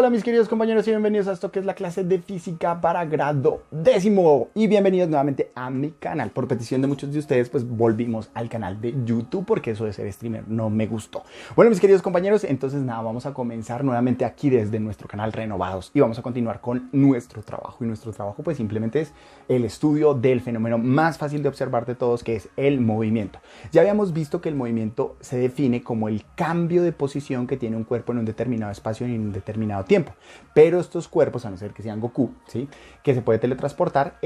Hola mis queridos compañeros y bienvenidos a esto que es la clase de física para grado 10º y bienvenidos nuevamente a mi canal. Por petición de muchos de ustedes pues volvimos al canal de YouTube porque eso de ser streamer no me gustó. Bueno mis queridos compañeros, entonces nada, vamos a comenzar nuevamente aquí desde nuestro canal Renovados y vamos a continuar con nuestro trabajo. Y nuestro trabajo pues simplemente es el estudio del fenómeno más fácil de observar de todos, que es el movimiento. Ya habíamos visto que el movimiento se define como el cambio de posición que tiene un cuerpo en un determinado espacio y en un determinado tiempo, pero estos cuerpos, a no ser que sean Goku, ¿sí?, que se puede teletransportar,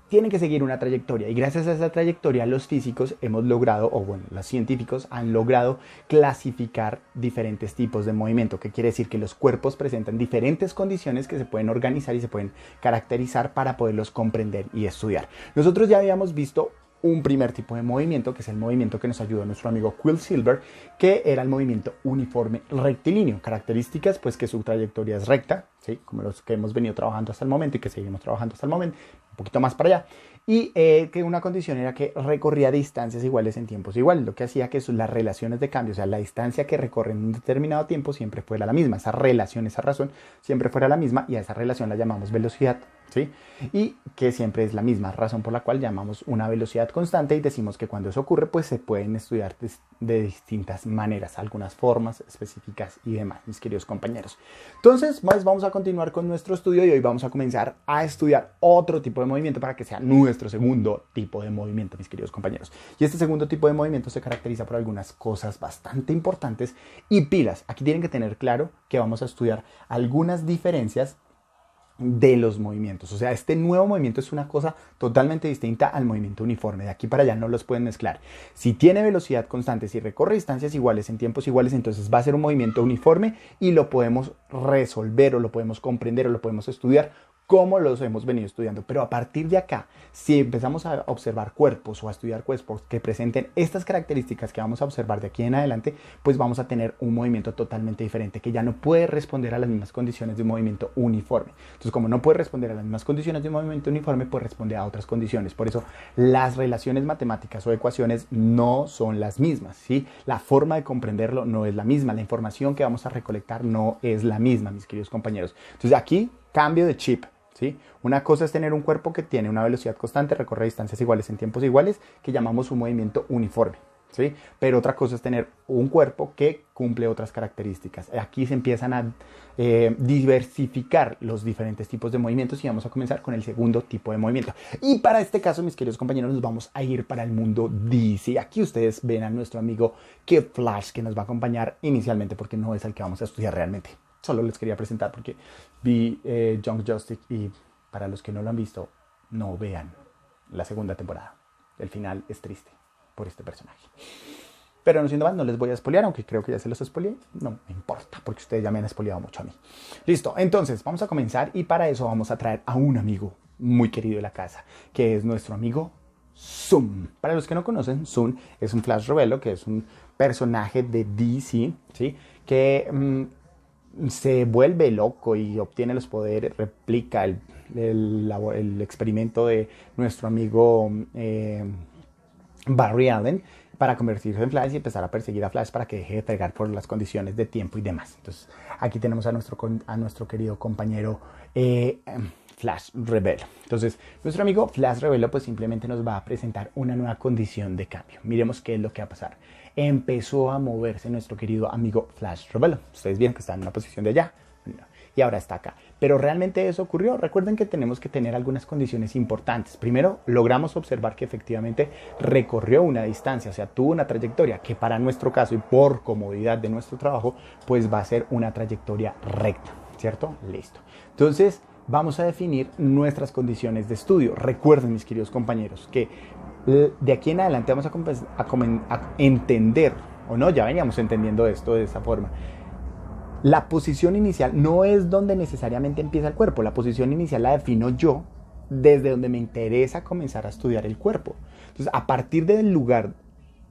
tienen que seguir una trayectoria, y gracias a esa trayectoria los físicos hemos logrado, o bueno, los científicos han logrado clasificar diferentes tipos de movimiento, que quiere decir que los cuerpos presentan diferentes condiciones que se pueden organizar y se pueden caracterizar para poderlos comprender y estudiar. Nosotros ya habíamos visto un primer tipo de movimiento, que es el movimiento que nos ayudó nuestro amigo Quicksilver, que era el movimiento uniforme rectilíneo. Características, pues que su trayectoria es recta, ¿sí?, como los que hemos venido trabajando hasta el momento y que seguimos trabajando hasta el momento, un poquito más para allá. Y que una condición era que recorría distancias iguales en tiempos iguales, lo que hacía que las relaciones de cambio, o sea, la distancia que recorre en un determinado tiempo siempre fuera la misma. Esa relación, esa razón siempre fuera la misma, y a esa relación la llamamos velocidad, ¿sí? Y que siempre es la misma razón por la cual llamamos una velocidad constante, y decimos que cuando eso ocurre pues se pueden estudiar de distintas maneras, algunas formas específicas y demás, mis queridos compañeros. Entonces pues, vamos a continuar con nuestro estudio y hoy vamos a comenzar a estudiar otro tipo de movimiento para que sea nuestro segundo tipo de movimiento, mis queridos compañeros. Y este segundo tipo de movimiento se caracteriza por algunas cosas bastante importantes y pilas. Aquí tienen que tener claro que vamos a estudiar algunas diferencias de los movimientos. O sea, este nuevo movimiento es una cosa totalmente distinta al movimiento uniforme. De aquí para allá no los pueden mezclar. Si tiene velocidad constante, si recorre distancias iguales en tiempos iguales, entonces va a ser un movimiento uniforme y lo podemos resolver o lo podemos comprender o lo podemos estudiar como los hemos venido estudiando. Pero a partir de acá, si empezamos a observar cuerpos o a estudiar cuerpos que presenten estas características que vamos a observar de aquí en adelante, pues vamos a tener un movimiento totalmente diferente, que ya no puede responder a las mismas condiciones de un movimiento uniforme. Entonces, como no puede responder a las mismas condiciones de un movimiento uniforme, pues responde a otras condiciones. Por eso, las relaciones matemáticas o ecuaciones no son las mismas, ¿sí? La forma de comprenderlo no es la misma, la información que vamos a recolectar no es la misma, mis queridos compañeros. Entonces, aquí, cambio de chip. ¿Sí? Una cosa es tener un cuerpo que tiene una velocidad constante, recorre distancias iguales en tiempos iguales, que llamamos un movimiento uniforme, ¿sí? Pero otra cosa es tener un cuerpo que cumple otras características. Aquí se empiezan a diversificar los diferentes tipos de movimientos y vamos a comenzar con el segundo tipo de movimiento. Y para este caso, mis queridos compañeros, nos vamos a ir para el mundo DC. Aquí ustedes ven a nuestro amigo Kid Flash, que nos va a acompañar inicialmente porque no es el que vamos a estudiar realmente. Solo les quería presentar porque vi Young Justice, y para los que no lo han visto, no vean la segunda temporada. El final es triste por este personaje. Pero no siendo más, no les voy a spoilear, aunque creo que ya se los spoileé. No me importa, porque ustedes ya me han spoileado mucho a mí. Listo, entonces vamos a comenzar y para eso vamos a traer a un amigo muy querido de la casa, que es nuestro amigo Zoom. Para los que no conocen, Zoom es un Flash Rebelo, que es un personaje de DC, ¿sí?, que se vuelve loco y obtiene los poderes, replica el experimento de nuestro amigo Barry Allen para convertirse en Flash y empezar a perseguir a Flash para que deje de pegar por las condiciones de tiempo y demás. Entonces aquí tenemos a nuestro querido compañero Flash Rebelo. Entonces nuestro amigo Flash Rebelo pues simplemente nos va a presentar una nueva condición de cambio. Miremos qué es lo que va a pasar. Empezó a moverse nuestro querido amigo Flash Rebelo. Ustedes vieron que está en una posición de allá y ahora está acá. Pero realmente eso ocurrió. Recuerden que tenemos que tener algunas condiciones importantes. Primero, logramos observar que efectivamente recorrió una distancia, o sea, tuvo una trayectoria que para nuestro caso y por comodidad de nuestro trabajo, pues va a ser una trayectoria recta, ¿cierto? Listo. Entonces, vamos a definir nuestras condiciones de estudio. Recuerden, mis queridos compañeros, que de aquí en adelante vamos a entender, o no, ya veníamos entendiendo esto de esa forma. La posición inicial no es donde necesariamente empieza el cuerpo. La posición inicial la defino yo desde donde me interesa comenzar a estudiar el cuerpo. Entonces, a partir del lugar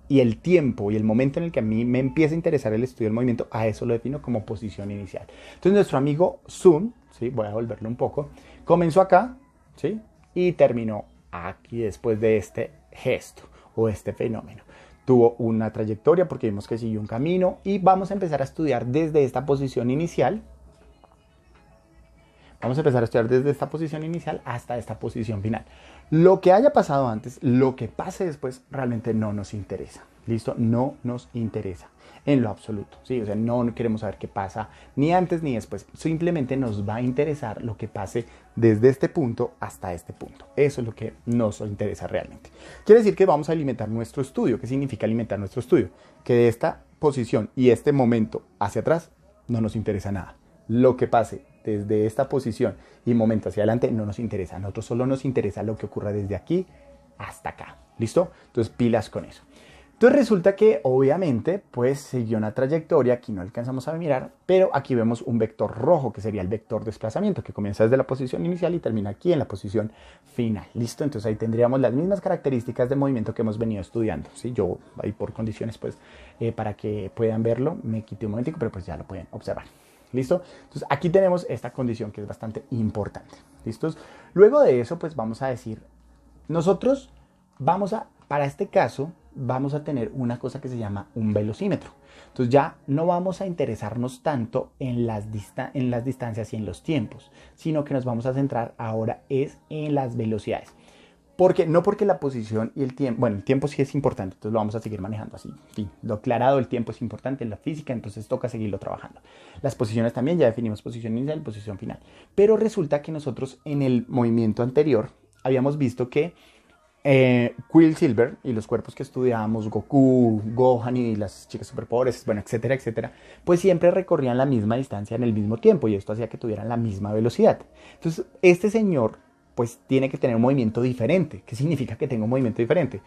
y el tiempo y el momento en el que a mí me empieza a interesar el estudio del movimiento, a eso lo defino como posición inicial. Entonces, nuestro amigo Zoom, ¿sí?, voy a volverlo un poco, comenzó acá, ¿sí?, y terminó aquí después de este gesto o este fenómeno. Tuvo una trayectoria porque vimos que siguió un camino y vamos a empezar a estudiar desde esta posición inicial Vamos a empezar a estudiar desde esta posición inicial hasta esta posición final. Lo que haya pasado antes, lo que pase después, realmente no nos interesa. ¿Listo? No nos interesa en lo absoluto. ¿Sí? O sea, no queremos saber qué pasa ni antes ni después. Simplemente nos va a interesar lo que pase desde este punto hasta este punto. Eso es lo que nos interesa realmente. Quiere decir que vamos a alimentar nuestro estudio. ¿Qué significa alimentar nuestro estudio? Que de esta posición y este momento hacia atrás no nos interesa nada. Lo que pase desde esta posición y momento hacia adelante no nos interesa. A nosotros solo nos interesa lo que ocurra desde aquí hasta acá. ¿Listo? Entonces pilas con eso. Entonces resulta que obviamente pues siguió una trayectoria, aquí no alcanzamos a mirar, pero aquí vemos un vector rojo que sería el vector desplazamiento que comienza desde la posición inicial y termina aquí en la posición final. ¿Listo? Entonces ahí tendríamos las mismas características de movimiento que hemos venido estudiando. ¿Sí? Yo ahí por condiciones pues para que puedan verlo me quité un momentico, pero pues ya lo pueden observar. ¿Listo? Entonces aquí tenemos esta condición que es bastante importante. ¿Listos? Luego de eso pues vamos a decir, nosotros para este caso, vamos a tener una cosa que se llama un velocímetro. Entonces ya no vamos a interesarnos tanto en las distancias y en los tiempos, sino que nos vamos a centrar ahora es en las velocidades. No porque la posición y el tiempo, bueno, el tiempo sí es importante, entonces lo vamos a seguir manejando así. En fin, lo aclarado, el tiempo es importante en la física, entonces toca seguirlo trabajando. Las posiciones también, ya definimos posición inicial y posición final. Pero resulta que nosotros en el movimiento anterior habíamos visto que Quicksilver y los cuerpos que estudiábamos, Goku, Gohan y las chicas superpoderes, bueno, etcétera, etcétera, pues siempre recorrían la misma distancia en el mismo tiempo y esto hacía que tuvieran la misma velocidad. Entonces, este señor pues tiene que tener un movimiento diferente. ¿Qué significa que tenga un movimiento diferente?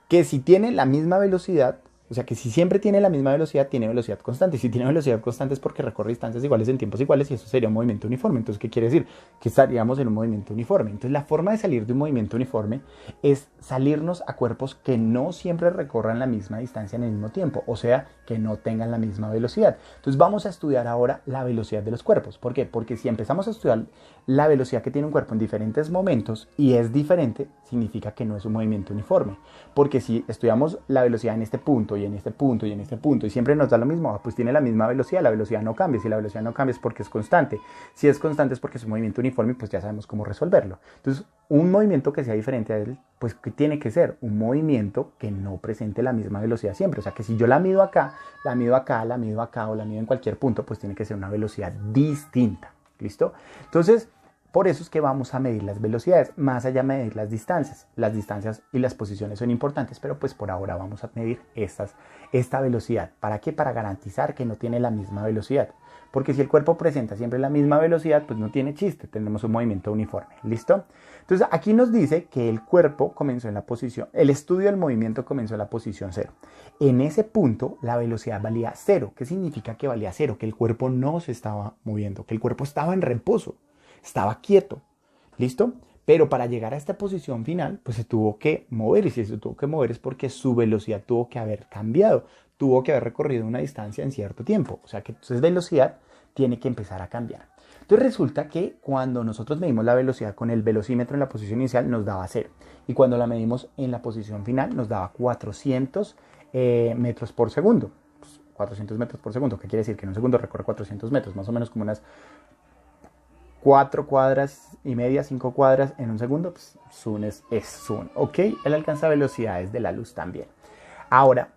Que si tiene la misma velocidad, o sea que si siempre tiene la misma velocidad, tiene velocidad constante. Y si tiene velocidad constante es porque recorre distancias iguales en tiempos iguales y eso sería un movimiento uniforme. Entonces, ¿qué quiere decir? Que estaríamos en un movimiento uniforme. Entonces, la forma de salir de un movimiento uniforme es salirnos a cuerpos que no siempre recorran la misma distancia en el mismo tiempo. O sea, que no tengan la misma velocidad. Entonces, vamos a estudiar ahora la velocidad de los cuerpos. ¿Por qué? Porque si empezamos a estudiar la velocidad que tiene un cuerpo en diferentes momentos y es diferente, significa que no es un movimiento uniforme. Porque si estudiamos la velocidad en este punto y en este punto y en este punto y siempre nos da lo mismo, pues tiene la misma velocidad, la velocidad no cambia. Si la velocidad no cambia es porque es constante. Si es constante es porque es un movimiento uniforme, pues ya sabemos cómo resolverlo. Entonces, un movimiento que sea diferente a él, pues que tiene que ser un movimiento que no presente la misma velocidad siempre. O sea, que si yo la mido acá, la mido acá, la mido acá o la mido en cualquier punto, pues tiene que ser una velocidad distinta. ¿Listo? Entonces, por eso es que vamos a medir las velocidades, más allá de medir las distancias. Las distancias y las posiciones son importantes, pero pues por ahora vamos a medir esta velocidad. ¿Para qué? Para garantizar que no tiene la misma velocidad. Porque si el cuerpo presenta siempre la misma velocidad, pues no tiene chiste, tenemos un movimiento uniforme. ¿Listo? Entonces aquí nos dice que el cuerpo comenzó en la posición, el estudio del movimiento comenzó en la posición 0. En ese punto la velocidad valía 0. ¿Qué significa que valía 0? Que el cuerpo no se estaba moviendo, que el cuerpo estaba en reposo. Estaba quieto, ¿listo? Pero para llegar a esta posición final, pues se tuvo que mover. Y si se tuvo que mover es porque su velocidad tuvo que haber cambiado. Tuvo que haber recorrido una distancia en cierto tiempo. O sea que entonces velocidad tiene que empezar a cambiar. Entonces resulta que cuando nosotros medimos la velocidad con el velocímetro en la posición inicial nos daba 0. Y cuando la medimos en la posición final nos daba 400 metros por segundo. Pues 400 metros por segundo. ¿Qué quiere decir? Que en un segundo recorre 400 metros. Más o menos como unas 4 cuadras y media, 5 cuadras en un segundo, pues Zoom es Zoom, ¿ok? Él alcanza velocidades de la luz también. Ahora,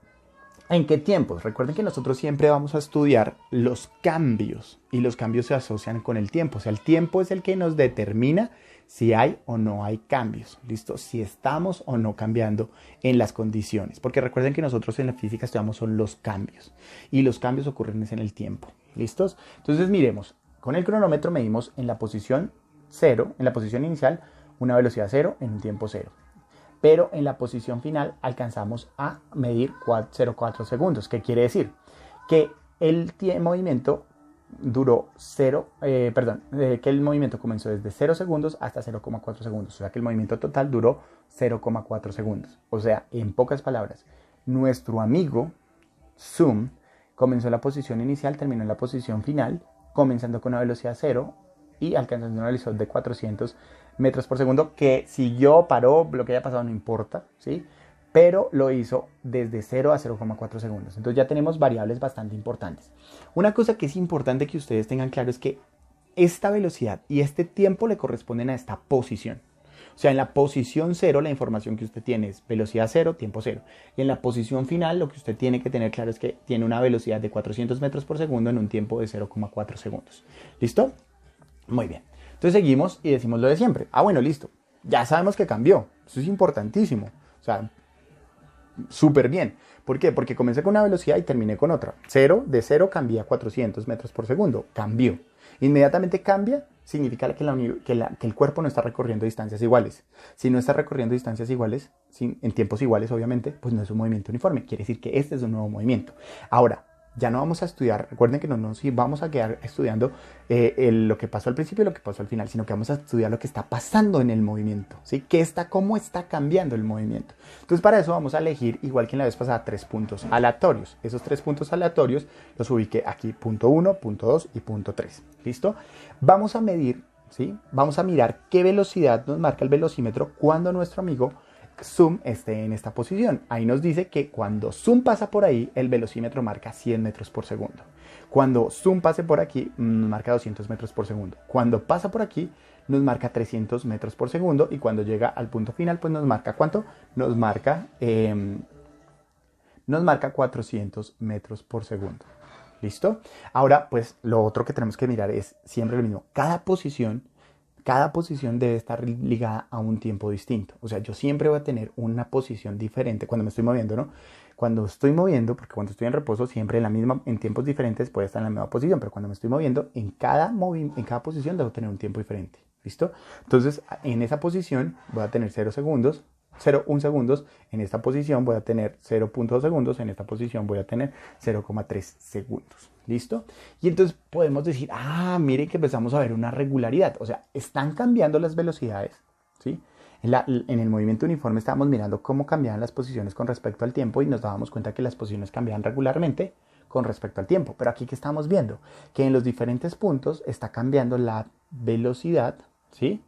¿en qué tiempos? Recuerden que nosotros siempre vamos a estudiar los cambios y los cambios se asocian con el tiempo. O sea, el tiempo es el que nos determina si hay o no hay cambios, ¿listo? Si estamos o no cambiando en las condiciones. Porque recuerden que nosotros en la física estudiamos son los cambios y los cambios ocurren en el tiempo, ¿listos? Entonces miremos. Con el cronómetro medimos en la posición 0, en la posición inicial, una velocidad 0 en un tiempo 0. Pero en la posición final alcanzamos a medir 0,4 segundos. ¿Qué quiere decir? Que el movimiento duró que el movimiento comenzó desde 0 segundos hasta 0,4 segundos. O sea que el movimiento total duró 0,4 segundos. O sea, en pocas palabras, nuestro amigo Zoom comenzó en la posición inicial, terminó en la posición final, comenzando con una velocidad 0 y alcanzando una velocidad de 400 metros por segundo, que siguió, paró, lo que haya pasado no importa, ¿sí? Pero lo hizo desde 0 a 0,4 segundos. Entonces ya tenemos variables bastante importantes. Una cosa que es importante que ustedes tengan claro es que esta velocidad y este tiempo le corresponden a esta posición. O sea, en la posición 0 la información que usted tiene es velocidad 0, tiempo 0. Y en la posición final lo que usted tiene que tener claro es que tiene una velocidad de 400 metros por segundo en un tiempo de 0,4 segundos. ¿Listo? Muy bien. Entonces seguimos y decimos lo de siempre. Ah, bueno, listo. Ya sabemos que cambió. Eso es importantísimo. O sea, súper bien. ¿Por qué? Porque comencé con una velocidad y terminé con otra. De 0 cambié a 400 metros por segundo. Cambió. Inmediatamente cambia, significa que el cuerpo no está recorriendo distancias iguales. Si no está recorriendo distancias iguales, en tiempos iguales obviamente, pues no es un movimiento uniforme. Quiere decir que este es un nuevo movimiento. Ahora, ya no vamos a estudiar, recuerden que no nos vamos a quedar estudiando lo que pasó al principio y lo que pasó al final, sino que vamos a estudiar lo que está pasando en el movimiento, ¿sí? ¿Cómo está cambiando el movimiento? Entonces para eso vamos a elegir, igual que en la vez pasada, 3 puntos aleatorios. Esos 3 puntos aleatorios los ubiqué aquí, punto 1, punto 2 y punto 3. ¿Listo? Vamos a medir, ¿sí? Vamos a mirar qué velocidad nos marca el velocímetro cuando nuestro amigo zoom esté en esta posición. Ahí nos dice que cuando zoom pasa por ahí, el velocímetro marca 100 metros por segundo. Cuando zoom pase por aquí, nos marca 200 metros por segundo. Cuando pasa por aquí, nos marca 300 metros por segundo. Y cuando llega al punto final, pues nos marca ¿cuánto? Nos marca 400 metros por segundo. ¿Listo? Ahora, pues lo otro que tenemos que mirar es siempre lo mismo. Cada posición debe estar ligada a un tiempo distinto. O sea, yo siempre voy a tener una posición diferente cuando me estoy moviendo, ¿no? Cuando estoy moviendo, porque cuando estoy en reposo siempre en tiempos diferentes puede estar en la misma posición, pero cuando me estoy moviendo, en cada posición debo tener un tiempo diferente. ¿Listo? Entonces, en esa posición voy a tener 0 segundos, 0,1 segundos, en esta posición voy a tener 0,2 segundos, en esta posición voy a tener 0,3 segundos. ¿Listo? Y entonces podemos decir, miren que empezamos a ver una regularidad. O sea, están cambiando las velocidades, ¿sí? En el movimiento uniforme estábamos mirando cómo cambiaban las posiciones con respecto al tiempo y nos dábamos cuenta que las posiciones cambiaban regularmente con respecto al tiempo. Pero aquí, ¿qué estamos viendo? Que en los diferentes puntos está cambiando la velocidad, ¿sí?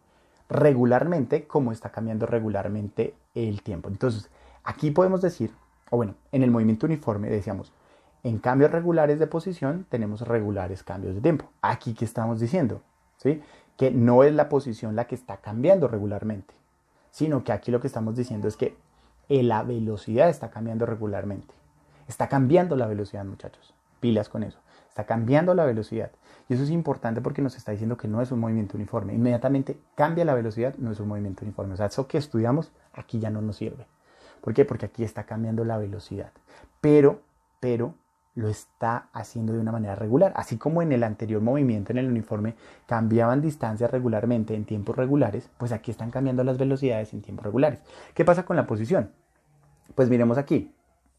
Regularmente, como está cambiando regularmente el tiempo. Entonces, aquí podemos decir, en el movimiento uniforme decíamos, en cambios regulares de posición tenemos regulares cambios de tiempo. Aquí, ¿qué estamos diciendo? ¿Sí? Que no es la posición la que está cambiando regularmente, sino que aquí lo que estamos diciendo es que la velocidad está cambiando regularmente. Está cambiando la velocidad, muchachos. Pilas con eso. Está cambiando la velocidad. Y eso es importante porque nos está diciendo que no es un movimiento uniforme. Inmediatamente cambia la velocidad, no es un movimiento uniforme. O sea, eso que estudiamos aquí ya no nos sirve. ¿Por qué? Porque aquí está cambiando la velocidad. Pero lo está haciendo de una manera regular. Así como en el anterior movimiento en el uniforme cambiaban distancias regularmente en tiempos regulares, pues aquí están cambiando las velocidades en tiempos regulares. ¿Qué pasa con la posición? Pues miremos aquí,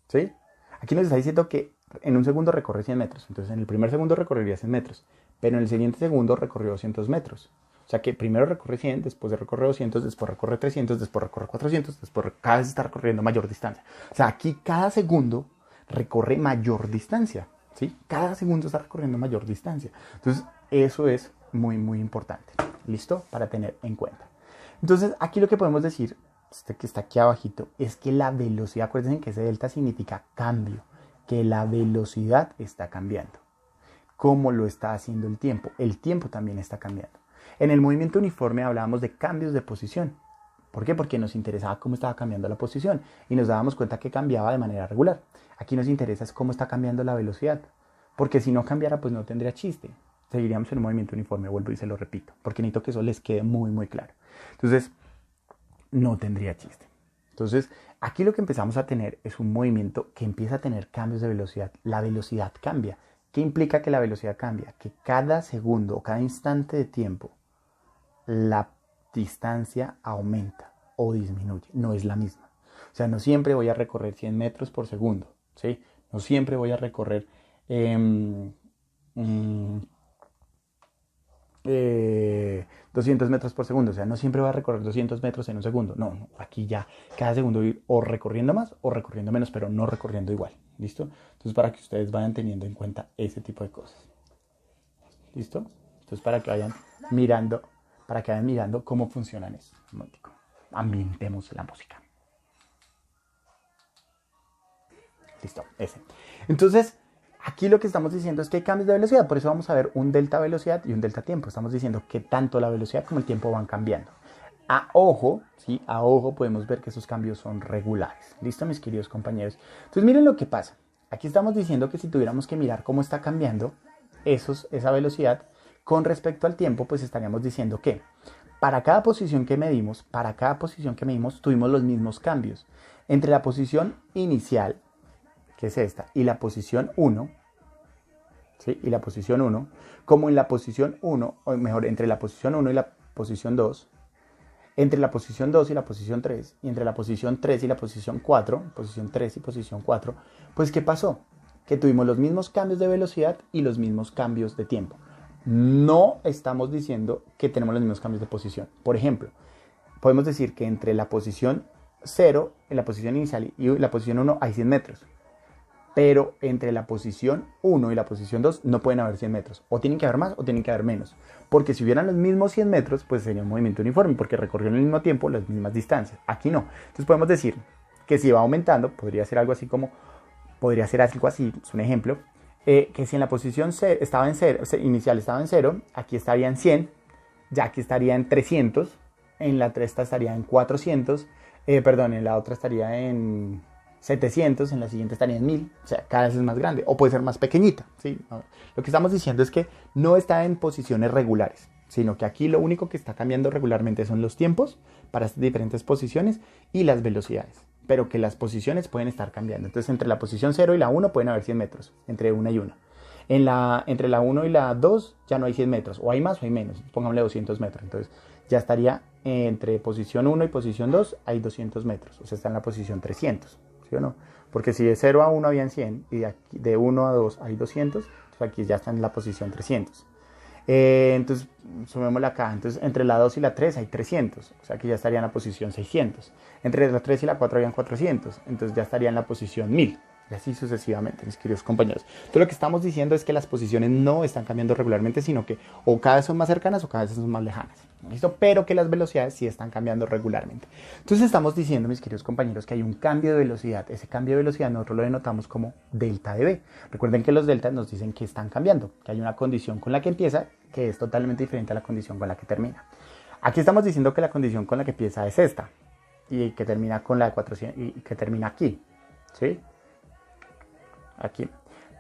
¿sí? Aquí nos está diciendo que en un segundo recorre 100 metros. Entonces en el primer segundo recorrería 100 metros, pero en el siguiente segundo recorrió 200 metros. O sea que primero recorre 100, después recorre 200, después recorre 300, después recorre 400, después cada vez está recorriendo mayor distancia. O sea, aquí cada segundo recorre mayor distancia, ¿sí? Cada segundo está recorriendo mayor distancia. Entonces, eso es muy, muy importante. ¿Listo? Para tener en cuenta. Entonces, aquí lo que podemos decir, este que está aquí abajito, es que la velocidad, acuérdense que ese delta significa cambio, que la velocidad está cambiando. ¿Cómo lo está haciendo el tiempo? El tiempo también está cambiando. En el movimiento uniforme hablábamos de cambios de posición. ¿Por qué? Porque nos interesaba cómo estaba cambiando la posición y nos dábamos cuenta que cambiaba de manera regular. Aquí nos interesa es cómo está cambiando la velocidad, porque si no cambiara, pues no tendría chiste. Seguiríamos en un movimiento uniforme, vuelvo y se lo repito, porque necesito que eso les quede muy, muy claro. Entonces, no tendría chiste. Entonces, aquí lo que empezamos a tener es un movimiento que empieza a tener cambios de velocidad. La velocidad cambia. ¿Qué implica que la velocidad cambia? Que cada segundo o cada instante de tiempo, la distancia aumenta o disminuye, no es la misma. O sea, no siempre voy a recorrer 100 metros por segundo, ¿sí? No siempre voy a recorrer 200 metros por segundo. O sea, no siempre voy a recorrer 200 metros en un segundo. No, aquí ya cada segundo voy o recorriendo más o recorriendo menos, pero no recorriendo igual. ¿Listo? Entonces, para que ustedes vayan teniendo en cuenta ese tipo de cosas. ¿Listo? Entonces, para que vayan mirando cómo funcionan eso. Ambientemos la música. Listo, ese. Entonces, Aquí lo que estamos diciendo es que hay cambios de velocidad, por eso vamos a ver un delta velocidad y un delta tiempo. Estamos diciendo que tanto la velocidad como el tiempo van cambiando. A ojo, ¿sí? A ojo podemos ver que esos cambios son regulares. ¿Listo, mis queridos compañeros? Entonces miren lo que pasa. Aquí estamos diciendo que si tuviéramos que mirar cómo está cambiando esa velocidad con respecto al tiempo, pues estaríamos diciendo que para cada posición que medimos, tuvimos los mismos cambios. Entre la posición inicial, que es esta, y la posición 1, ¿sí? Y la posición 1, como en la posición 1, o mejor, entre la posición 1 y la posición 2, entre la posición 2 y la posición 3, y entre la posición 3 y la posición 4, posición 3 y posición 4, pues ¿qué pasó? Que tuvimos los mismos cambios de velocidad y los mismos cambios de tiempo. No estamos diciendo que tenemos los mismos cambios de posición. Por ejemplo, podemos decir que entre la posición 0, en la posición inicial y la posición 1 hay 100 metros. Pero entre la posición 1 y la posición 2 no pueden haber 100 metros. O tienen que haber más o tienen que haber menos. Porque si hubieran los mismos 100 metros, pues sería un movimiento uniforme, porque recorrieron al mismo tiempo las mismas distancias. Aquí no. Entonces podemos decir que si va aumentando, podría ser algo así, es un ejemplo, que si en la posición inicial estaba en 0, aquí estaría en 100, ya aquí estaría en 300, en la 3 estaría en 400, en la otra estaría en 700, en la siguiente estaría en 1000, o sea, cada vez es más grande, o puede ser más pequeñita, ¿sí? Lo que estamos diciendo es que no está en posiciones regulares, sino que aquí lo único que está cambiando regularmente son los tiempos para estas diferentes posiciones y las velocidades, pero que las posiciones pueden estar cambiando. Entonces, entre la posición 0 y la 1 pueden haber 100 metros, entre una y una. Entre la 1 y la 2 ya no hay 100 metros, o hay más o hay menos, pongámosle 200 metros, entonces ya estaría entre posición 1 y posición 2 hay 200 metros, o sea, está en la posición 300. ¿Sí o no? Porque si de 0 a 1 habían 100 y de 1 a 2 hay 200, entonces aquí ya está en la posición 300. Entonces, sumémosle acá. Entonces, entre la 2 y la 3 hay 300, o sea que ya estaría en la posición 600. Entre la 3 y la 4 habían 400, entonces ya estaría en la posición 1000. Y así sucesivamente, mis queridos compañeros. Entonces, lo que estamos diciendo es que las posiciones no están cambiando regularmente, sino que o cada vez son más cercanas o cada vez son más lejanas. ¿Listo? Pero que las velocidades sí están cambiando regularmente. Entonces, estamos diciendo, mis queridos compañeros, que hay un cambio de velocidad. Ese cambio de velocidad nosotros lo denotamos como delta de V. Recuerden que los deltas nos dicen que están cambiando, que hay una condición con la que empieza que es totalmente diferente a la condición con la que termina. Aquí estamos diciendo que la condición con la que empieza es esta y que termina con la de 400 y que termina aquí, ¿sí? Aquí.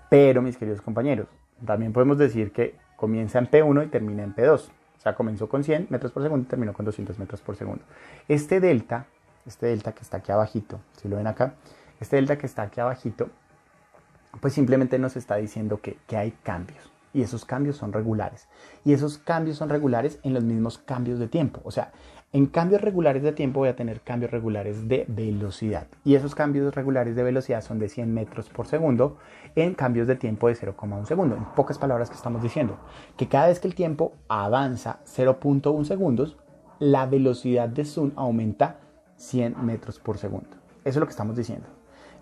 Pero, mis queridos compañeros, también podemos decir que comienza en P1 y termina en P2. O sea, comenzó con 100 metros por segundo y terminó con 200 metros por segundo. Este delta que está aquí abajito, si lo ven acá, este delta que está aquí abajito, pues simplemente nos está diciendo que hay cambios. Y esos cambios son regulares. Y esos cambios son regulares en los mismos cambios de tiempo. O sea, en cambios regulares de tiempo voy a tener cambios regulares de velocidad. Y esos cambios regulares de velocidad son de 100 metros por segundo en cambios de tiempo de 0,1 segundo. En pocas palabras, que estamos diciendo que cada vez que el tiempo avanza 0,1 segundos, la velocidad de zoom aumenta 100 metros por segundo. Eso es lo que estamos diciendo.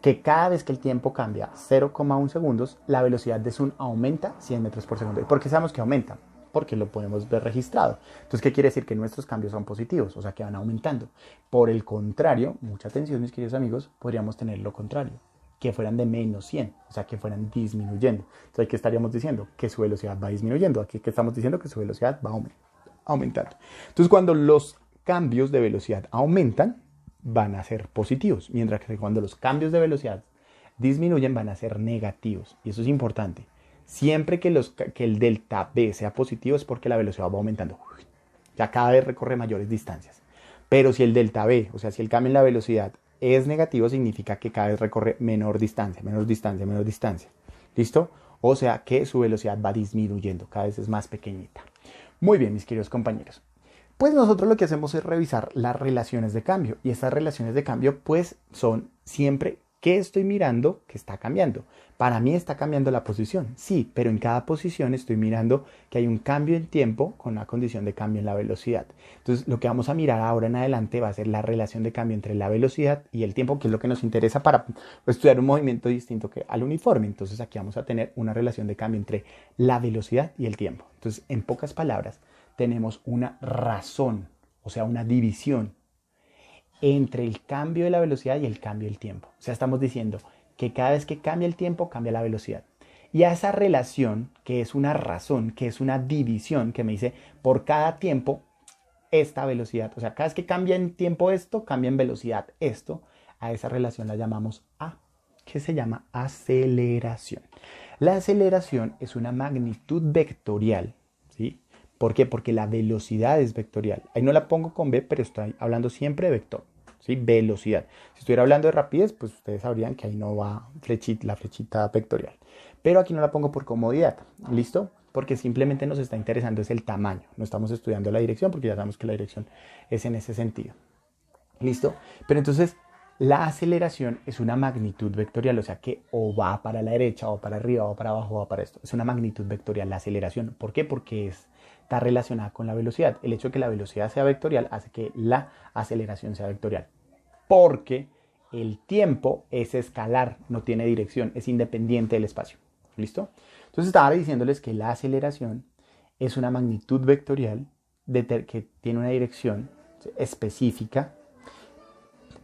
Que cada vez que el tiempo cambia 0,1 segundos, la velocidad de zoom aumenta 100 metros por segundo. ¿Y por qué sabemos que aumenta? Porque lo podemos ver registrado. Entonces, ¿qué quiere decir? Que nuestros cambios son positivos, o sea, que van aumentando. Por el contrario, mucha atención, mis queridos amigos, podríamos tener lo contrario, que fueran de menos 100, o sea, que fueran disminuyendo. Entonces, ¿qué estaríamos diciendo? Que su velocidad va disminuyendo. Aquí, ¿qué estamos diciendo? Que su velocidad va aumentando. Entonces, cuando los cambios de velocidad aumentan, van a ser positivos, mientras que cuando los cambios de velocidad disminuyen van a ser negativos. Y eso es importante. Siempre que el delta V sea positivo es porque la velocidad va aumentando. Ya cada vez recorre mayores distancias. Pero si el delta V, o sea, si el cambio en la velocidad es negativo, significa que cada vez recorre menor distancia, menos distancia, menos distancia. ¿Listo? O sea que su velocidad va disminuyendo, cada vez es más pequeñita. Muy bien, mis queridos compañeros. Pues nosotros lo que hacemos es revisar las relaciones de cambio. Y estas relaciones de cambio pues son siempre qué estoy mirando que está cambiando. Para mí está cambiando la posición, sí, pero en cada posición estoy mirando que hay un cambio en tiempo con una condición de cambio en la velocidad. Entonces lo que vamos a mirar ahora en adelante va a ser la relación de cambio entre la velocidad y el tiempo, que es lo que nos interesa para estudiar un movimiento distinto que al uniforme. Entonces aquí vamos a tener una relación de cambio entre la velocidad y el tiempo. Entonces, en pocas palabras, tenemos una razón, o sea, una división entre el cambio de la velocidad y el cambio del tiempo. O sea, estamos diciendo que cada vez que cambia el tiempo, cambia la velocidad. Y a esa relación, que es una razón, que es una división, que me dice por cada tiempo esta velocidad, o sea, cada vez que cambia en tiempo esto, cambia en velocidad esto, a esa relación la llamamos A, que se llama aceleración. La aceleración es una magnitud vectorial, ¿sí? ¿Por qué? Porque la velocidad es vectorial. Ahí no la pongo con B, pero estoy hablando siempre de vector, ¿sí? Velocidad. Si estuviera hablando de rapidez, pues ustedes sabrían que ahí no va la flechita vectorial. Pero aquí no la pongo por comodidad, ¿listo? Porque simplemente nos está interesando es el tamaño. No estamos estudiando la dirección porque ya sabemos que la dirección es en ese sentido. ¿Listo? Pero entonces la aceleración es una magnitud vectorial, o sea que o va para la derecha, o para arriba, o para abajo, o para esto. Es una magnitud vectorial la aceleración. ¿Por qué? Porque está relacionada con la velocidad. El hecho de que la velocidad sea vectorial hace que la aceleración sea vectorial. Porque el tiempo es escalar, no tiene dirección, es independiente del espacio. ¿Listo? Entonces estaba diciéndoles que la aceleración es una magnitud vectorial que tiene una dirección específica,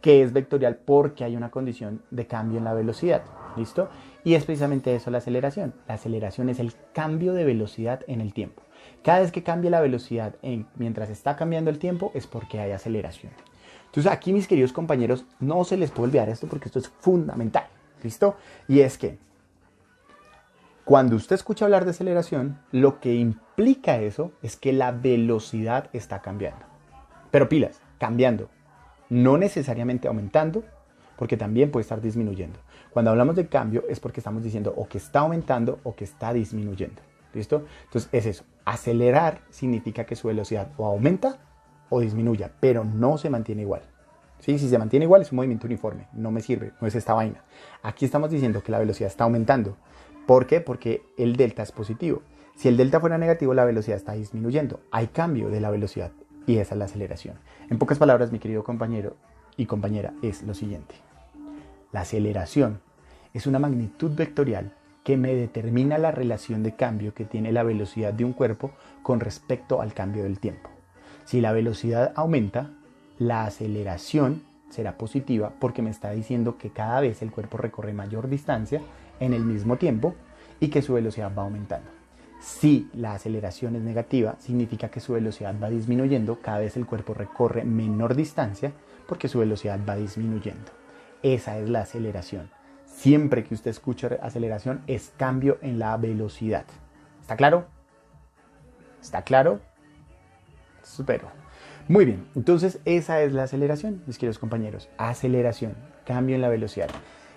que es vectorial porque hay una condición de cambio en la velocidad. ¿Listo? Y es precisamente eso la aceleración. La aceleración es el cambio de velocidad en el tiempo. Cada vez que cambia la velocidad mientras está cambiando el tiempo es porque hay aceleración. Entonces aquí, mis queridos compañeros, no se les puede olvidar esto porque esto es fundamental. ¿Listo? Y es que cuando usted escucha hablar de aceleración, lo que implica eso es que la velocidad está cambiando. Pero pilas, cambiando. No necesariamente aumentando, porque también puede estar disminuyendo. Cuando hablamos de cambio es porque estamos diciendo o que está aumentando o que está disminuyendo. ¿Listo? Entonces es eso. Acelerar significa que su velocidad o aumenta o disminuya, pero no se mantiene igual. ¿Sí? Si se mantiene igual es un movimiento uniforme. No me sirve, no es esta vaina. Aquí estamos diciendo que la velocidad está aumentando. ¿Por qué? Porque el delta es positivo. Si el delta fuera negativo, la velocidad está disminuyendo. Hay cambio de la velocidad y esa es la aceleración. En pocas palabras, mi querido compañero y compañera, es lo siguiente. La aceleración es una magnitud vectorial que me determina la relación de cambio que tiene la velocidad de un cuerpo con respecto al cambio del tiempo. Si la velocidad aumenta, la aceleración será positiva porque me está diciendo que cada vez el cuerpo recorre mayor distancia en el mismo tiempo y que su velocidad va aumentando. Si la aceleración es negativa, significa que su velocidad va disminuyendo, cada vez el cuerpo recorre menor distancia porque su velocidad va disminuyendo. Esa es la aceleración. Siempre que usted escuche aceleración es cambio en la velocidad. ¿Está claro? ¿Está claro? Supero. Muy bien, entonces esa es la aceleración, mis queridos compañeros. Aceleración, cambio en la velocidad.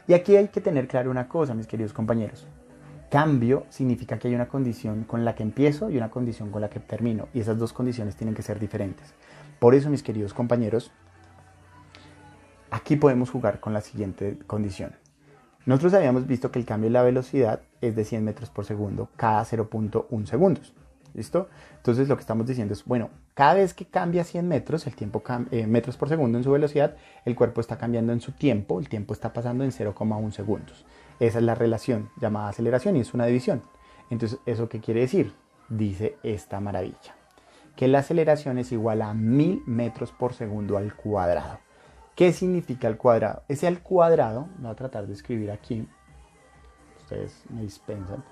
Y aquí hay que tener claro una cosa, mis queridos compañeros. Cambio significa que hay una condición con la que empiezo y una condición con la que termino. Y esas dos condiciones tienen que ser diferentes. Por eso, mis queridos compañeros, aquí podemos jugar con la siguiente condición. Nosotros habíamos visto que el cambio en la velocidad es de 100 metros por segundo cada 0.1 segundos. ¿Listo? Entonces lo que estamos diciendo es, bueno, cada vez que cambia 100 metros, el tiempo metros por segundo en su velocidad, el cuerpo está cambiando en su tiempo, el tiempo está pasando en 0,1 segundos. Esa es la relación llamada aceleración y es una división. Entonces, ¿eso qué quiere decir? Dice esta maravilla, que la aceleración es igual a 1000 metros por segundo al cuadrado. ¿Qué significa al cuadrado? Ese al cuadrado, voy a tratar de escribir aquí, ustedes me dispensan.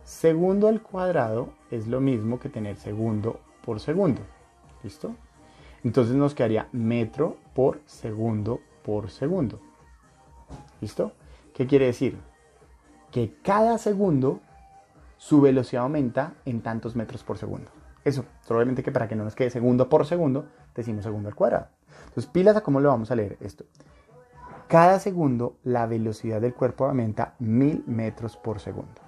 Segundo al cuadrado es lo mismo que tener segundo por segundo. ¿Listo? Entonces nos quedaría metro por segundo por segundo. ¿Listo? ¿Qué quiere decir? Que cada segundo su velocidad aumenta en tantos metros por segundo. Eso, probablemente que para que no nos quede segundo por segundo, decimos segundo al cuadrado. Entonces, pilas a cómo lo vamos a leer esto. Cada segundo la velocidad del cuerpo aumenta 1000 metros por segundo.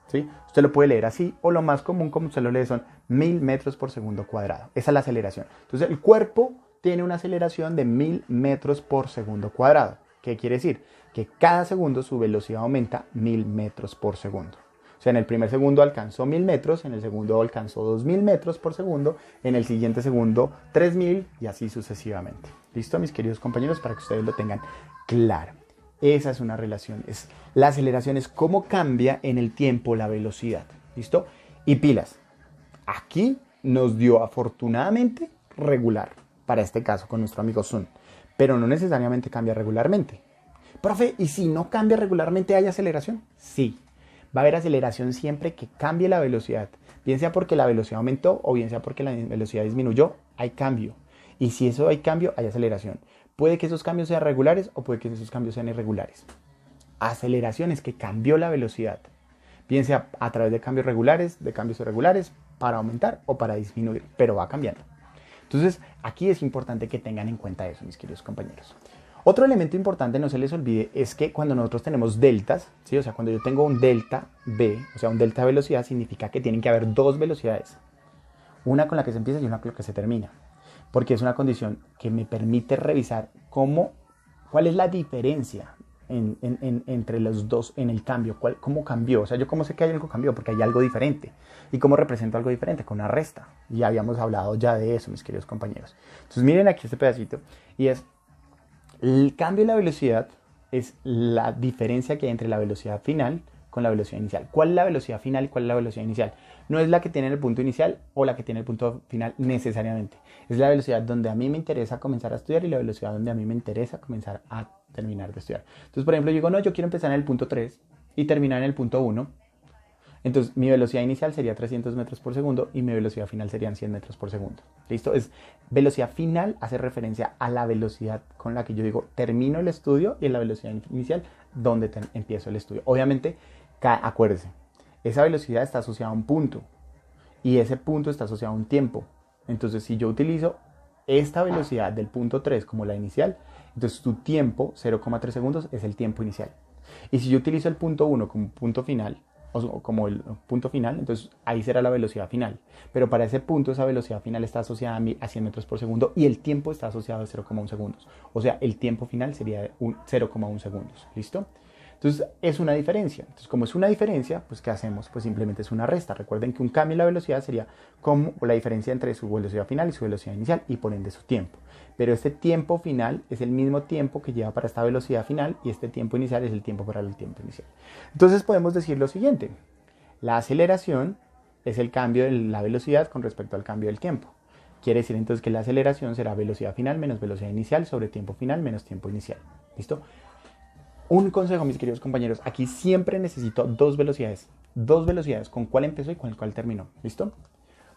¿Sí? Usted lo puede leer así o lo más común como usted lo lee son 1000 metros por segundo cuadrado. Esa es la aceleración. Entonces el cuerpo tiene una aceleración de 1000 metros por segundo cuadrado. ¿Qué quiere decir? Que cada segundo su velocidad aumenta 1000 metros por segundo. O sea, en el primer segundo alcanzó 1000 metros, en el segundo alcanzó 2000 metros por segundo, en el siguiente segundo 3000 y así sucesivamente. ¿Listo, mis queridos compañeros? Para que ustedes lo tengan claro. Esa es una relación. La aceleración es cómo cambia en el tiempo la velocidad. ¿Listo? Y pilas. Aquí nos dio afortunadamente regular. Para este caso con nuestro amigo Sun. Pero no necesariamente cambia regularmente. Profe, ¿y si no cambia regularmente hay aceleración? Sí. Va a haber aceleración siempre que cambie la velocidad. Bien sea porque la velocidad aumentó o bien sea porque la velocidad disminuyó, hay cambio. Y si eso hay cambio, hay aceleración. Puede que esos cambios sean regulares o puede que esos cambios sean irregulares. Aceleración es que cambió la velocidad. Bien sea a través de cambios regulares, de cambios irregulares, para aumentar o para disminuir, pero va cambiando. Entonces, aquí es importante que tengan en cuenta eso, mis queridos compañeros. Otro elemento importante, no se les olvide, es que cuando nosotros tenemos deltas, ¿sí? O sea, cuando yo tengo un delta B, o sea, un delta de velocidad, significa que tienen que haber dos velocidades. Una con la que se empieza y una con la que se termina. Porque es una condición que me permite revisar cuál es la diferencia entre los dos en el cambio, cómo cambió. O sea, yo cómo sé que hay algo que cambió, porque hay algo diferente. ¿Y cómo represento algo diferente? Con una resta. Y habíamos hablado ya de eso, mis queridos compañeros. Entonces miren aquí este pedacito, y es el cambio de la velocidad es la diferencia que hay entre la velocidad final con la velocidad inicial. ¿Cuál es la velocidad final y cuál es la velocidad inicial? No es la que tiene el punto inicial o la que tiene el punto final necesariamente. Es la velocidad donde a mí me interesa comenzar a estudiar y la velocidad donde a mí me interesa comenzar a terminar de estudiar. Entonces, por ejemplo, yo digo, no, yo quiero empezar en el punto 3 y terminar en el punto 1. Entonces, mi velocidad inicial sería 300 metros por segundo y mi velocidad final serían 100 metros por segundo. ¿Listo? Velocidad final hace referencia a la velocidad con la que yo digo termino el estudio y la velocidad inicial donde empiezo el estudio. Obviamente, acuérdese, esa velocidad está asociada a un punto y ese punto está asociado a un tiempo. Entonces, si yo utilizo esta velocidad del punto 3 como la inicial, entonces tu tiempo, 0,3 segundos, es el tiempo inicial. Y si yo utilizo el punto 1 como punto final, o como el punto final, entonces ahí será la velocidad final. Pero para ese punto, esa velocidad final está asociada a 100 metros por segundo y el tiempo está asociado a 0,1 segundos. O sea, el tiempo final sería 0,1 segundos. ¿Listo? Entonces es una diferencia. Entonces, como es una diferencia, pues ¿qué hacemos? Pues simplemente es una resta. Recuerden que un cambio en la velocidad sería como la diferencia entre su velocidad final y su velocidad inicial y por ende su tiempo. Pero este tiempo final es el mismo tiempo que lleva para esta velocidad final y este tiempo inicial es el tiempo para el tiempo inicial. Entonces podemos decir lo siguiente. La aceleración es el cambio de la velocidad con respecto al cambio del tiempo. Quiere decir entonces que la aceleración será velocidad final menos velocidad inicial sobre tiempo final menos tiempo inicial. ¿Listo? Un consejo, mis queridos compañeros, aquí siempre necesito dos velocidades, con cuál empezó y con cuál terminó, ¿listo?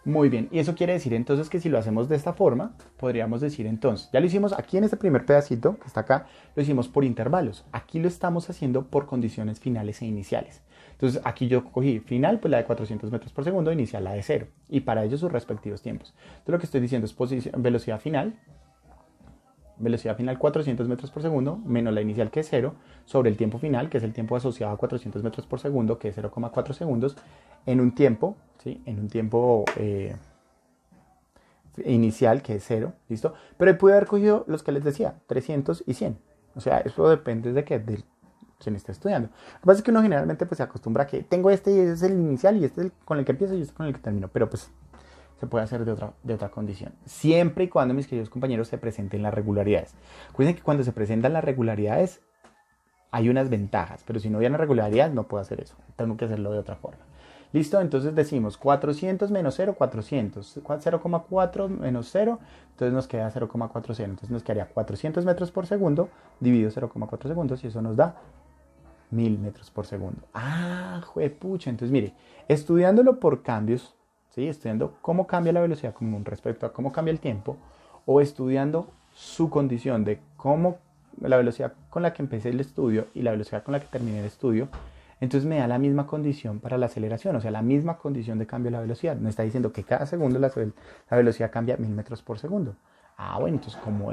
Muy bien, y eso quiere decir entonces que si lo hacemos de esta forma, podríamos decir entonces, ya lo hicimos aquí en este primer pedacito que está acá, lo hicimos por intervalos, aquí lo estamos haciendo por condiciones finales e iniciales. Entonces aquí yo cogí final, pues la de 400 metros por segundo, inicial la de 0, y para ellos sus respectivos tiempos. Entonces lo que estoy diciendo es velocidad final 400 metros por segundo, menos la inicial que es 0, sobre el tiempo final, que es el tiempo asociado a 400 metros por segundo, que es 0,4 segundos, en un tiempo, ¿sí? En un tiempo inicial, que es 0, ¿listo? Pero pude haber cogido los que les decía, 300 y 100. O sea, eso depende de quien esté estudiando. Lo que pasa es que uno generalmente pues, se acostumbra a que tengo este y ese es el inicial y este es el con el que empiezo y este con el que termino, pero pues se puede hacer de otra condición. Siempre y cuando, mis queridos compañeros, se presenten las regularidades. Recuerden que cuando se presentan las regularidades hay unas ventajas, pero si no hay una regularidad no puedo hacer eso. Tengo que hacerlo de otra forma. ¿Listo? Entonces decimos 400 menos 0, 400. 0,4 menos 0, entonces nos queda 0,40. Entonces nos quedaría 400 metros por segundo dividido 0,4 segundos y eso nos da 1000 metros por segundo. Ah, juepucha. Entonces mire, estudiándolo por cambios, ¿sí? Estudiando cómo cambia la velocidad con respecto a cómo cambia el tiempo, o estudiando su condición de cómo la velocidad con la que empecé el estudio y la velocidad con la que terminé el estudio, entonces me da la misma condición para la aceleración, o sea, la misma condición de cambio de la velocidad. Me está diciendo que cada segundo la velocidad cambia 1000 metros por segundo. Ah, bueno, entonces como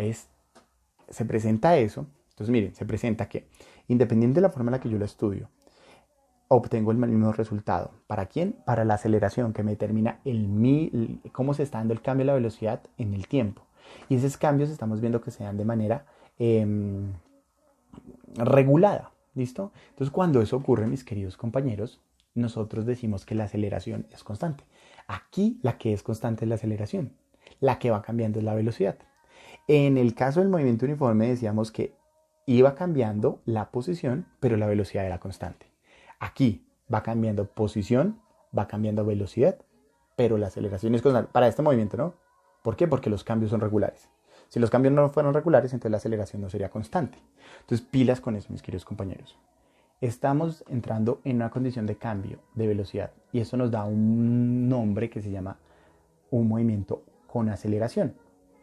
se presenta eso, entonces miren, se presenta que independiente de la forma en la que yo lo estudio, obtengo el mismo resultado. ¿Para quién? Para la aceleración, que me determina cómo se está dando el cambio de la velocidad en el tiempo. Y esos cambios estamos viendo que se dan de manera regulada. ¿Listo? Entonces, cuando eso ocurre, mis queridos compañeros, nosotros decimos que la aceleración es constante. Aquí la que es constante es la aceleración. La que va cambiando es la velocidad. En el caso del movimiento uniforme decíamos que iba cambiando la posición, pero la velocidad era constante. Aquí va cambiando posición, va cambiando velocidad, pero la aceleración es constante. Para este movimiento, ¿no? ¿Por qué? Porque los cambios son regulares. Si los cambios no fueron regulares, entonces la aceleración no sería constante. Entonces, pilas con eso, mis queridos compañeros. Estamos entrando en una condición de cambio de velocidad y eso nos da un nombre que se llama un movimiento con aceleración.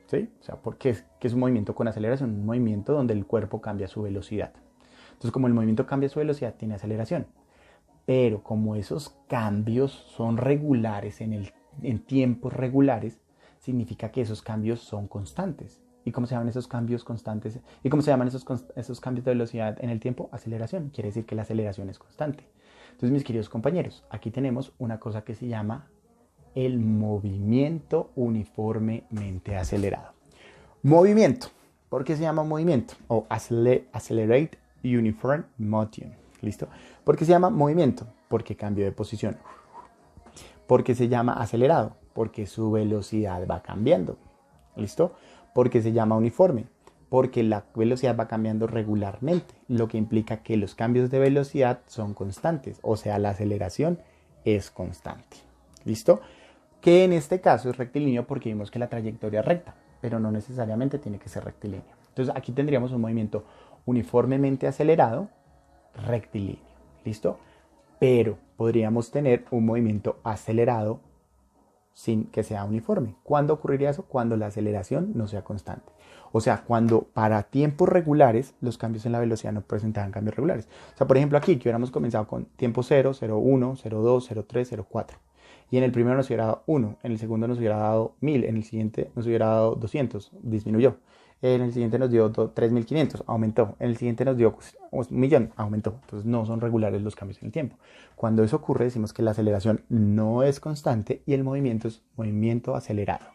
¿Sí? O sea, ¿qué es un movimiento con aceleración? Un movimiento donde el cuerpo cambia su velocidad. Entonces, como el movimiento cambia su velocidad, tiene aceleración. Pero como esos cambios son regulares en tiempos regulares, significa que esos cambios son constantes. ¿Y cómo se llaman esos cambios constantes? ¿Y cómo se llaman esos cambios de velocidad en el tiempo? Aceleración. Quiere decir que la aceleración es constante. Entonces, mis queridos compañeros, aquí tenemos una cosa que se llama el movimiento uniformemente acelerado. Movimiento. ¿Por qué se llama movimiento? O Accelerate Uniform Motion. ¿Listo? ¿Por qué se llama movimiento? Porque cambio de posición. ¿Por qué se llama acelerado? Porque su velocidad va cambiando. ¿Listo? ¿Por qué se llama uniforme? Porque la velocidad va cambiando regularmente, lo que implica que los cambios de velocidad son constantes, o sea, la aceleración es constante. ¿Listo? Que en este caso es rectilíneo porque vimos que la trayectoria es recta, pero no necesariamente tiene que ser rectilíneo. Entonces aquí tendríamos un movimiento uniformemente acelerado, rectilíneo. ¿Listo? Pero podríamos tener un movimiento acelerado sin que sea uniforme. ¿Cuándo ocurriría eso? Cuando la aceleración no sea constante. O sea, cuando para tiempos regulares los cambios en la velocidad no presentaban cambios regulares. O sea, por ejemplo aquí que hubiéramos comenzado con tiempo 0, 0, 1, 0, 2, 0, 3, 0, 4. Y en el primero nos hubiera dado 1, en el segundo nos hubiera dado 1000, en el siguiente nos hubiera dado 200, disminuyó. En el siguiente nos dio 3500, aumentó. En el siguiente nos dio 1.000.000, aumentó. Entonces no son regulares los cambios en el tiempo. Cuando eso ocurre decimos que la aceleración no es constante y el movimiento es movimiento acelerado.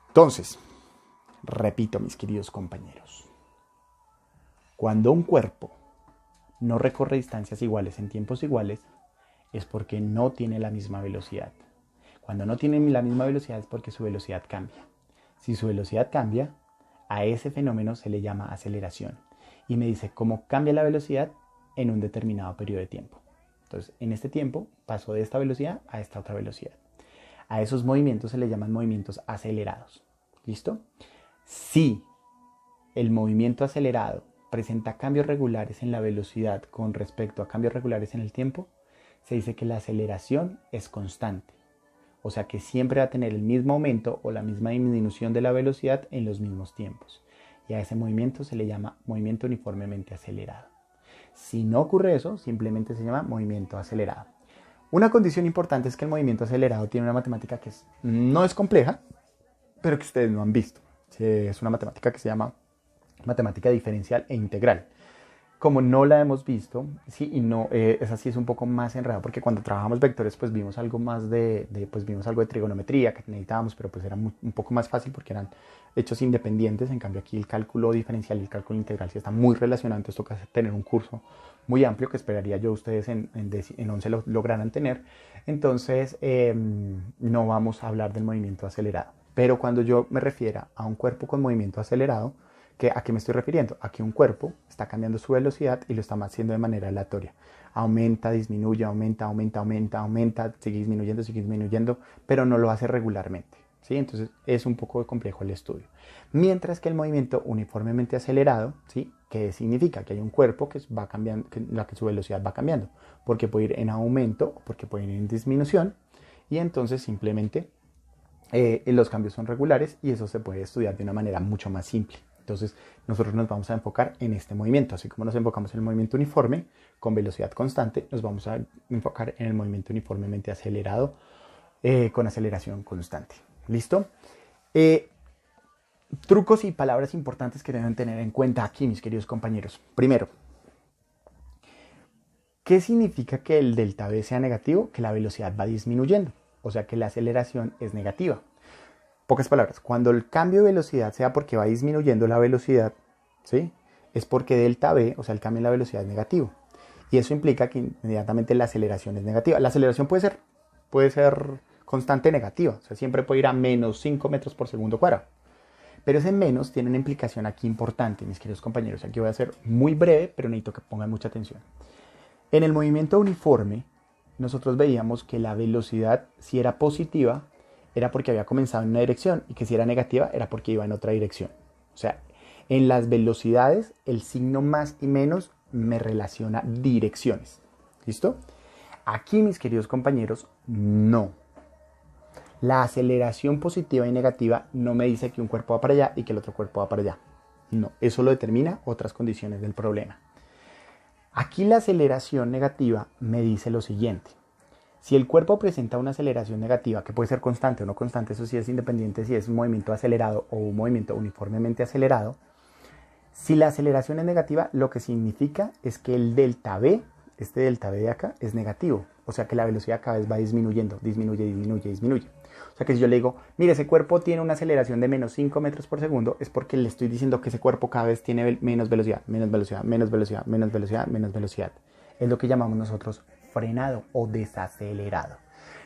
Entonces, repito mis queridos compañeros. Cuando un cuerpo no recorre distancias iguales en tiempos iguales es porque no tiene la misma velocidad. Cuando no tiene la misma velocidad es porque su velocidad cambia. Si su velocidad cambia, a ese fenómeno se le llama aceleración y me dice cómo cambia la velocidad en un determinado periodo de tiempo. Entonces, en este tiempo pasó de esta velocidad a esta otra velocidad. A esos movimientos se le llaman movimientos acelerados. ¿Listo? Si el movimiento acelerado presenta cambios regulares en la velocidad con respecto a cambios regulares en el tiempo, se dice que la aceleración es constante. O sea que siempre va a tener el mismo aumento o la misma disminución de la velocidad en los mismos tiempos. Y a ese movimiento se le llama movimiento uniformemente acelerado. Si no ocurre eso, simplemente se llama movimiento acelerado. Una condición importante es que el movimiento acelerado tiene una matemática que no es compleja, pero que ustedes no han visto. Es una matemática que se llama matemática diferencial e integral. Como no la hemos visto, sí, y no, esa sí es un poco más enredada, porque cuando trabajamos vectores, pues vimos algo más pues vimos algo de trigonometría que necesitábamos, pero pues era un poco más fácil porque eran hechos independientes. En cambio aquí el cálculo diferencial y el cálculo integral sí está muy relacionado, entonces toca tener un curso muy amplio que esperaría yo ustedes en 11 lo lograran tener. Entonces no vamos a hablar del movimiento acelerado, pero cuando yo me refiera a un cuerpo con movimiento acelerado, ¿a qué me estoy refiriendo? A que un cuerpo está cambiando su velocidad y lo está haciendo de manera aleatoria. Aumenta, disminuye, aumenta, sigue disminuyendo, pero no lo hace regularmente. ¿Sí? Entonces es un poco complejo el estudio. Mientras que el movimiento uniformemente acelerado, ¿sí? ¿Qué significa? Que hay un cuerpo que va cambiando, que su velocidad va cambiando, porque puede ir en aumento o porque puede ir en disminución, y entonces simplemente los cambios son regulares y eso se puede estudiar de una manera mucho más simple. Entonces nosotros nos vamos a enfocar en este movimiento, así como nos enfocamos en el movimiento uniforme con velocidad constante, nos vamos a enfocar en el movimiento uniformemente acelerado con aceleración constante. ¿Listo? Trucos y palabras importantes que deben tener en cuenta aquí, mis queridos compañeros. Primero, ¿qué significa que el delta V sea negativo? Que la velocidad va disminuyendo, o sea que la aceleración es negativa. Pocas palabras, cuando el cambio de velocidad sea porque va disminuyendo la velocidad, ¿sí? Es porque delta V, o sea, el cambio en la velocidad es negativo. Y eso implica que inmediatamente la aceleración es negativa. La aceleración puede ser constante negativa, o sea, siempre puede ir a menos 5 metros por segundo cuadrado. Pero ese menos tiene una implicación aquí importante, mis queridos compañeros. Aquí voy a ser muy breve, pero necesito que pongan mucha atención. En el movimiento uniforme, nosotros veíamos que la velocidad, si era positiva, era porque había comenzado en una dirección, y que si era negativa era porque iba en otra dirección. O sea, en las velocidades el signo más y menos me relaciona direcciones. ¿Listo? Aquí, mis queridos compañeros, no. La aceleración positiva y negativa no me dice que un cuerpo va para allá y que el otro cuerpo va para allá. No, eso lo determina otras condiciones del problema. Aquí la aceleración negativa me dice lo siguiente. Si el cuerpo presenta una aceleración negativa, que puede ser constante o no constante, eso sí es independiente si es un movimiento acelerado o un movimiento uniformemente acelerado. Si la aceleración es negativa, lo que significa es que el delta V, este delta V de acá, es negativo. O sea que la velocidad cada vez va disminuyendo, disminuye. O sea que si yo le digo, mire, ese cuerpo tiene una aceleración de menos 5 metros por segundo, es porque le estoy diciendo que ese cuerpo cada vez tiene menos velocidad. Es lo que llamamos nosotros frenado o desacelerado.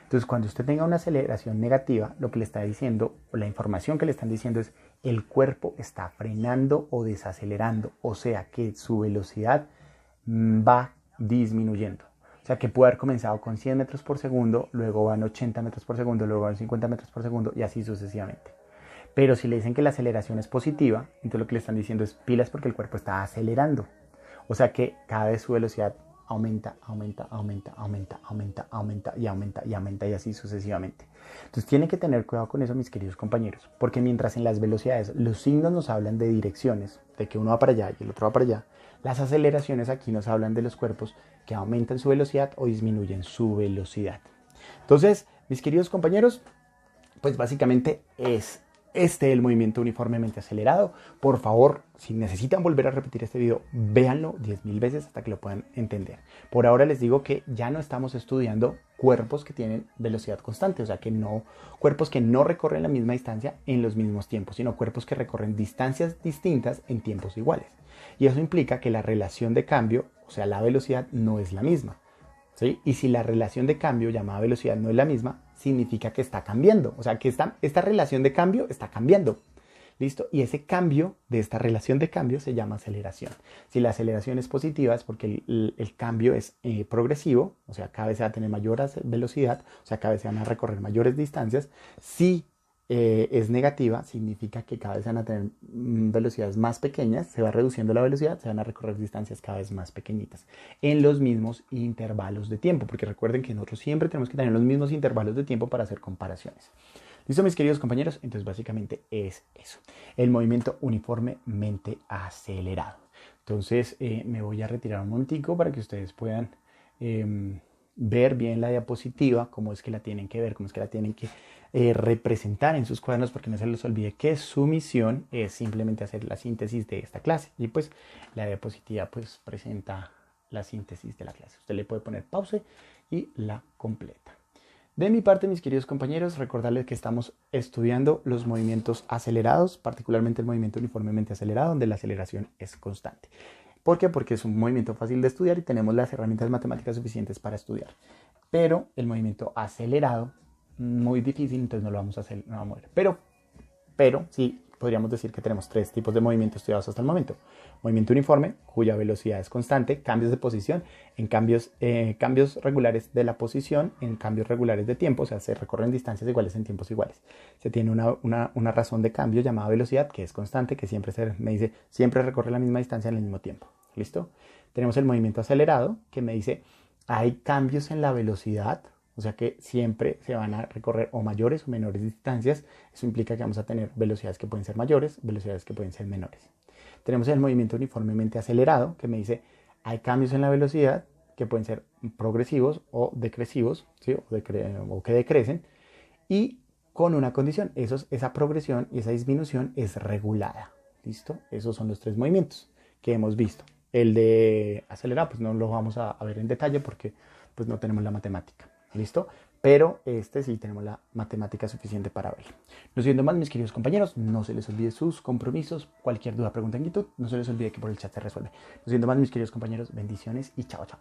Entonces, cuando usted tenga una aceleración negativa, lo que le está diciendo, o la información que le están diciendo es, el cuerpo está frenando o desacelerando, o sea que su velocidad va disminuyendo. O sea que puede haber comenzado con 100 metros por segundo, luego van 80 metros por segundo, luego van 50 metros por segundo y así sucesivamente. Pero si le dicen que la aceleración es positiva, entonces lo que le están diciendo es pilas porque el cuerpo está acelerando. O sea que cada vez su velocidad aumenta y así sucesivamente. Entonces tienen que tener cuidado con eso, mis queridos compañeros, porque mientras en las velocidades los signos nos hablan de direcciones, de que uno va para allá y el otro va para allá, las aceleraciones aquí nos hablan de los cuerpos que aumentan su velocidad o disminuyen su velocidad. Entonces, mis queridos compañeros, pues básicamente es el movimiento uniformemente acelerado. Por favor, si necesitan volver a repetir este video, véanlo 10.000 veces hasta que lo puedan entender. Por ahora les digo que ya no estamos estudiando cuerpos que tienen velocidad constante, o sea que no, cuerpos que no recorren la misma distancia en los mismos tiempos, sino cuerpos que recorren distancias distintas en tiempos iguales. Y eso implica que la relación de cambio, o sea, la velocidad no es la misma. ¿Sí? Y si la relación de cambio llamada velocidad no es la misma, significa que está cambiando. O sea, que esta relación de cambio está cambiando. ¿Listo? Y ese cambio de esta relación de cambio se llama aceleración. Si la aceleración es positiva es porque el cambio es progresivo, o sea, cada vez se va a tener mayor velocidad, o sea, cada vez se van a recorrer mayores distancias. Si es negativa, significa que cada vez se van a tener velocidades más pequeñas, se va reduciendo la velocidad, se van a recorrer distancias cada vez más pequeñitas en los mismos intervalos de tiempo, porque recuerden que nosotros siempre tenemos que tener los mismos intervalos de tiempo para hacer comparaciones. ¿Listo, mis queridos compañeros? Entonces básicamente es eso, el movimiento uniformemente acelerado. Entonces me voy a retirar un momentico para que ustedes puedan ver bien la diapositiva, cómo es que la tienen que ver, cómo es que la tienen que representar en sus cuadernos, porque no se les olvide que su misión es simplemente hacer la síntesis de esta clase. Y pues la diapositiva pues presenta la síntesis de la clase. Usted le puede poner pausa y la completa. De mi parte, mis queridos compañeros, recordarles que estamos estudiando los movimientos acelerados, particularmente el movimiento uniformemente acelerado, donde la aceleración es constante. ¿Por qué? Porque es un movimiento fácil de estudiar y tenemos las herramientas matemáticas suficientes para estudiar. Pero el movimiento acelerado, muy difícil, entonces no lo vamos a hacer, no vamos a ver. Pero sí, podríamos decir que tenemos tres tipos de movimiento estudiados hasta el momento. Movimiento uniforme, cuya velocidad es constante, cambios de posición, en cambios regulares de la posición, en cambios regulares de tiempo, o sea, se recorren distancias iguales en tiempos iguales. Se tiene una razón de cambio llamada velocidad, que es constante, que siempre recorre la misma distancia en el mismo tiempo. ¿Listo? Tenemos el movimiento acelerado, que me dice, hay cambios en la velocidad, o sea que siempre se van a recorrer o mayores o menores distancias. Eso implica que vamos a tener velocidades que pueden ser mayores, velocidades que pueden ser menores. Tenemos el movimiento uniformemente acelerado, que me dice, hay cambios en la velocidad que pueden ser progresivos o decresivos, ¿sí? o que decrecen, y con una condición, esa progresión y esa disminución es regulada. ¿Listo? Esos son los tres movimientos que hemos visto. El de acelerado, pues no lo vamos a ver en detalle porque pues no tenemos la matemática. ¿Listo? Pero este sí tenemos la matemática suficiente para verlo. No siendo más, mis queridos compañeros, no se les olvide sus compromisos. Cualquier duda, pregunta, inquietud, no se les olvide que por el chat se resuelve. No siendo más, mis queridos compañeros, bendiciones y chao, chao.